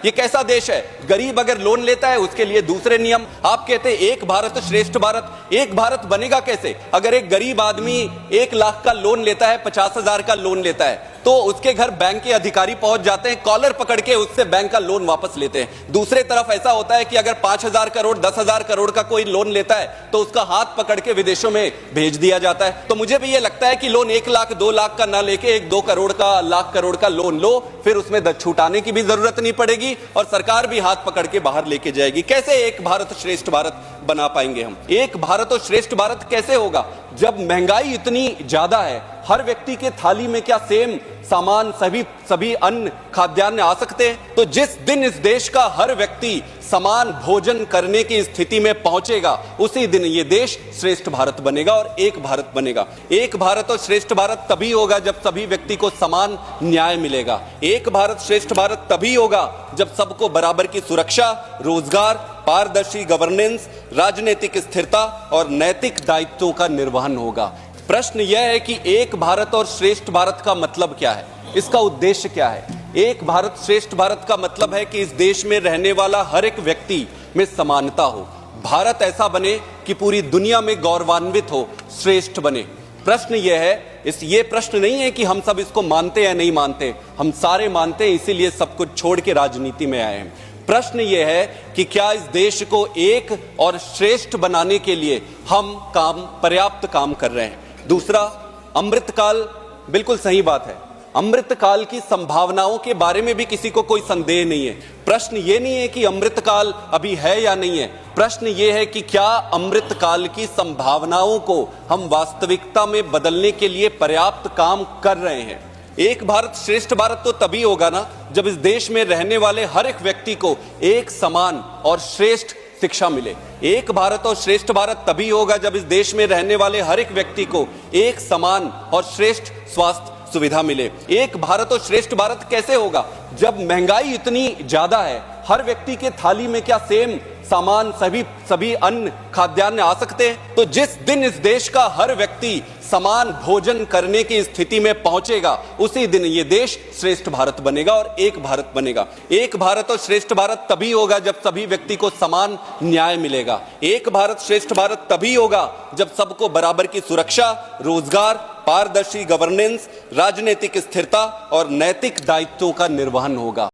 ये कैसा देश है? गरीब अगर लोन लेता है उसके लिए दूसरे नियम। आप कहते हैं एक भारत श्रेष्ठ भारत। एक भारत बनेगा कैसे? अगर एक गरीब आदमी 1 लाख का लोन लेता है, 50,000 का लोन लेता है, तो उसके घर बैंक के अधिकारी पहुंच जाते हैं, कॉलर पकड़ के उससे बैंक का लोन वापस लेते हैं। दूसरे तरफ ऐसा होता है कि अगर 5,000 करोड़ 10,000 करोड़ का कोई लोन लेता है तो उसका हाथ पकड़ के विदेशों में भेज दिया जाता है। तो मुझे भी ये लगता है कि लोन 1 लाख 2 लाख का ना लेके 1-2 करोड़ का, लाख करोड़ का लोन लो, फिर उसमें छूटाने की भी जरूरत नहीं पड़ेगी और सरकार भी हाथ पकड़ के बाहर लेके जाएगी। कैसे एक भारत श्रेष्ठ भारत बना पाएंगे हम? एक भारत और श्रेष्ठ भारत कैसे होगा जब महंगाई इतनी ज्यादा है? हर व्यक्ति के थाली में क्या सेम सामान, सभी अन्न खाद्यान्न आ सकते हैं? तो जिस दिन इस देश का हर व्यक्ति समान भोजन करने की स्थिति में पहुंचेगा, उसी दिन ये देश श्रेष्ठ भारत बनेगा और एक भारत बनेगा। एक भारत और श्रेष्ठ भारत तभी होगा जब सभी व्यक्ति को समान न्याय मिलेगा। एक भारत श्रेष्ठ भारत तभी होगा जब सबको बराबर की सुरक्षा, रोजगार, पारदर्शी गवर्नेंस, राजनीतिक स्थिरता और नैतिक दायित्वों का निर्वहन होगा। प्रश्न यह है कि एक भारत और श्रेष्ठ भारत का मतलब क्या है? इसका उद्देश्य क्या है? एक भारत श्रेष्ठ भारत का मतलब है कि इस देश में रहने वाला हर एक व्यक्ति में समानता हो। भारत ऐसा बने कि पूरी दुनिया में गौरवान्वित हो, श्रेष्ठ बने। प्रश्न यह है, ये प्रश्न नहीं है कि हम सब इसको मानते या नहीं मानते। हम सारे मानते हैं, इसीलिए सब कुछ छोड़ के राजनीति में आए हैं। प्रश्न यह है कि क्या इस देश को एक और श्रेष्ठ बनाने के लिए हम पर्याप्त काम कर रहे हैं? दूसरा, अमृतकाल, बिल्कुल सही बात है। अमृतकाल की संभावनाओं के बारे में भी किसी को कोई संदेह नहीं है। प्रश्न ये नहीं है कि अमृतकाल अभी है या नहीं है। प्रश्न ये है कि क्या अमृतकाल की संभावनाओं को हम वास्तविकता में बदलने के लिए पर्याप्त काम कर रहे हैं। एक भारत श्रेष्ठ भारत तो तभी होगा ना जब इस देश में रहने वाले हर एक व्यक्ति को एक समान और श्रेष्ठ शिक्षा मिले। एक भारत और श्रेष्ठ भारत तभी होगा जब इस देश में रहने वाले हर एक व्यक्ति को एक समान और श्रेष्ठ स्वास्थ्य सुविधा मिले। एक भारत और श्रेष्ठ भारत कैसे होगा जब महंगाई इतनी ज्यादा है, हर व्यक्ति के थाली में क्या सेम सामान, सभी अन्न खाद्यान्न आ सकते हैं? तो जिस दिन इस देश का हर व्यक्ति समान भोजन करने की स्थिति में पहुंचेगा, उसी दिन ये देश श्रेष्ठ भारत बनेगा और एक भारत बनेगा। एक भारत और श्रेष्ठ भारत तभी होगा जब सभी व्यक्ति को समान न्याय मिलेगा। एक भारत श्रेष्ठ भारत तभी होगा जब सबको बराबर की सुरक्षा, रोजगार, पारदर्शी गवर्नेंस, राजनीतिक स्थिरता और नैतिक दायित्वों का निर्वहन होगा।